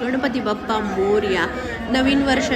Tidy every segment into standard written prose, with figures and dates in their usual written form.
गणपती बाप्पा मोरया. नवीन वर्ष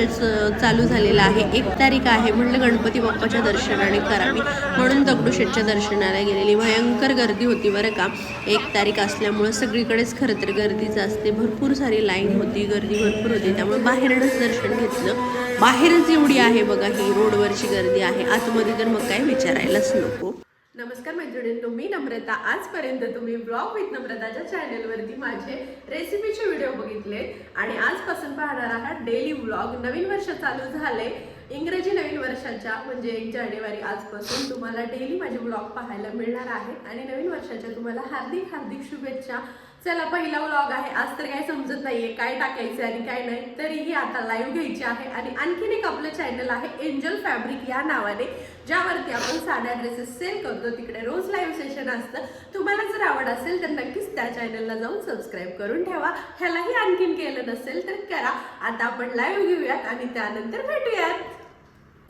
चालू झालेलं आहे. 1 तारीख आहे. म्हटलं गणपती बाप्पाच्या दर्शनाने करावी म्हणून दगडूशेठच्या दर्शनाला गेलेली. भयंकर गर्दी होती बरं का. 1 तारीख असल्यामुळं सगळीकडेच खरं तर गर्दीच असते. भरपूर सारी लाईन होती, गर्दी भरपूर होती. त्यामुळे बाहेरच दर्शन घेतलं. बाहेरच एवढी आहे बघा ही रोडवरची गर्दी आहे. आतमध्ये तर मग काय विचारायलाच नको. नमस्कार मैत्रिणींनो, मी नम्रता. आजपर्यंत तुम्ही ब्लॉग विथ नम्रताच्या चॅनलवरती माझे रेसिपीचे व्हिडिओ बघितले आणि आजपासून पाहणार आहात डेली व्लॉग. नवीन वर्ष चालू झाले इंग्रजी नवीन वर्षाच्या म्हणजे 1 जानेवारी आजपासून तुम्हाला डेली माझे ब्लॉग पाहायला मिळणार आहेत आणि नवीन वर्षाच्या तुम्हाला हार्दिक हार्दिक शुभेच्छा. चला, पहिला व्लॉग आहे. आज तर काही समजत नाहीये काय टाकायचं आणि काय नाही, तरीही आता लाईव्ह घ्यायची आहे. आणि आणखीन एक आपलं चॅनल आहे एंजल फॅब्रिक या नावाने, ज्यावरती आपण साड्या ड्रेसेस सेल करतो. तिकडे रोज लाईव्ह सेशन असतं. तुम्हाला जर आवड असेल तर नक्कीच त्या चॅनलला जाऊन सबस्क्राईब करून ठेवा. ह्यालाही आणखीन केलं नसेल तर करा. आता आपण लाईव्ह घेऊयात आणि त्यानंतर भेटूयात.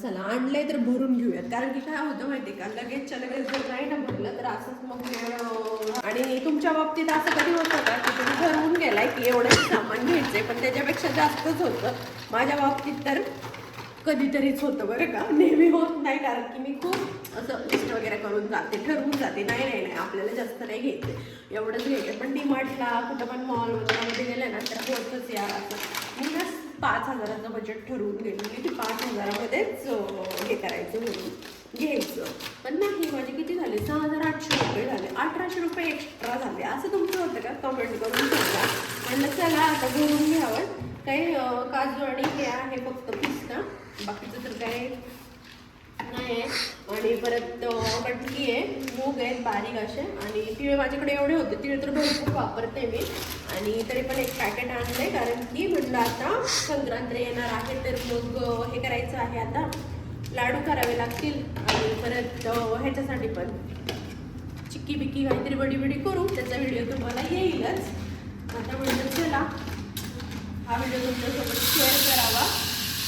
चला, आणलंय तर भरून घेऊयात. कारण की काय होतं माहिती का, लगेचच्या लगेच जर नाही ना भरलं तर असंच मग. आणि तुमच्या बाबतीत असं कधी होतं का की तुम्ही ठरवून गेलाय की एवढं सामान घ्यायचंय पण त्याच्यापेक्षा जास्तच होतं. माझ्या बाबतीत तर कधीतरीच होतं बरं का, नेहमी होत नाही. कारण की मी खूप असं लिस्ट वगैरे करून जाते, ठरवून जाते. नाही आपल्याला जास्त नाही घ्यायचं, एवढंच घ्यायचं. पण डीमार्टला कुठं पण मॉल वगैरे गेले ना तर होतच यार असं. मी ना 5,000चं बजेट ठरवून गेलेली की 5,000मध्येच हे करायचं म्हणून घ्यायचं. पण नाही, माझे किती झाले, 6,800 रुपये झाले. 1,800 रुपये एक्स्ट्रा झाले. असं तुमचं होतं का? कमेंट करून सांगा. म्हणलं चला आता भरून घ्यावं. काही काजू आणि हे आहे फक्त पिस्ता, बाकीचं तर काय नाही आहे. आणि परत मटकी आहे, मूग आहेत बारीक असे, आणि तिळ माझ्याकडे एवढे होते. तिळ तर भरपूर वापरते मी, आणि तरी पण एक पॅकेट आणलं आहे. कारण की म्हटलं आता संक्रांत येणार आहे तर मग हे करायचं आहे, आता लाडू करावे लागतील. आणि परत ह्याच्यासाठी पण चिक्की बिक्की काहीतरी बडी करू, त्याचा व्हिडिओ तुम्हाला येईलच. आता म्हटलं चला हा व्हिडिओ तुमच्यासोबत शेअर करावा.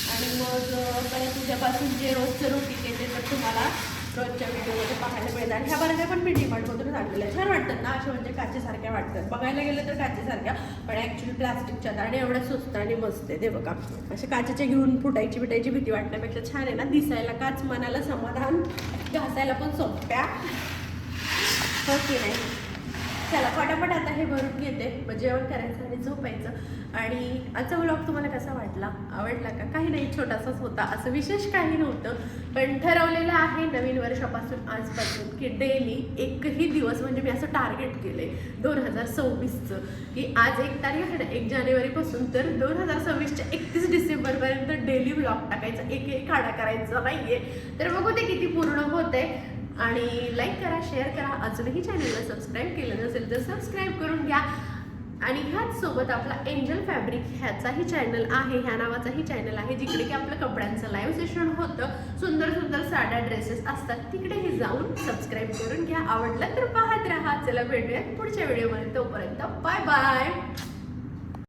आणि मग परत उद्यापासून जे रोजचं रुटीन येते तर तुम्हाला रोजच्या व्हिडिओमध्ये पाहायला मिळतात. आणि ह्या बऱ्याच पण मी डीमार्टमधून आणलेल्या छान वाटतात ना, अशा म्हणजे काचेसारख्या वाटतात. बघायला गेलं तर काचेसारख्या, पण ॲक्च्युली प्लास्टिकच्या. आणि एवढ्या स्वस्त आणि मस्त आहे ते बघा. असे काचेचे घेऊन फुटायची बिटायची भीती वाटण्यापेक्षा छान आहे ना, दिसायला काच, मनाला समाधान, घासायला पण सोप्या, हो की नाही. चला फटाफट आता हे भरून घेते, मग जेवण करायचं आणि झोपायचं. आणि आजचा व्लॉग तुम्हाला कसा वाटला, आवडला का? काही नाही, छोटासाच होता, असं विशेष काही नव्हतं. पण ठरवलेलं आहे नवीन वर्षापासून आजपासून की डेली एकही दिवस, म्हणजे मी असं टार्गेट केलं आहे 2026चं की आज 1 तारीख आहे ना, 1 जानेवारीपासून तर 2026च्या 31 डिसेंबरपर्यंत डेली व्लॉग टाकायचा. एक खाडा करायचा नाही आहे. तर बघू ते किती पूर्ण होत आहे. आणि लाईक करा, शेअर करा. अजूनही चॅनलला सबस्क्राईब केलं नसेल तर सबस्क्राईब करून घ्या. आणि ह्याच सोबत आपला एंजल फॅब्रिक ह्याचाही चॅनल आहे, ह्या नावाचाही चॅनल आहे, जिकडे की आपलं कपड्यांचं लाईव्ह सेशन होतं. सुंदर सुंदर साड्या ड्रेसेस असतात, तिकडेही जाऊन सबस्क्राईब करून घ्या. आवडलं तर पाहत राहा. चला भेटूयात पुढच्या व्हिडिओमध्ये. तोपर्यंत बाय बाय.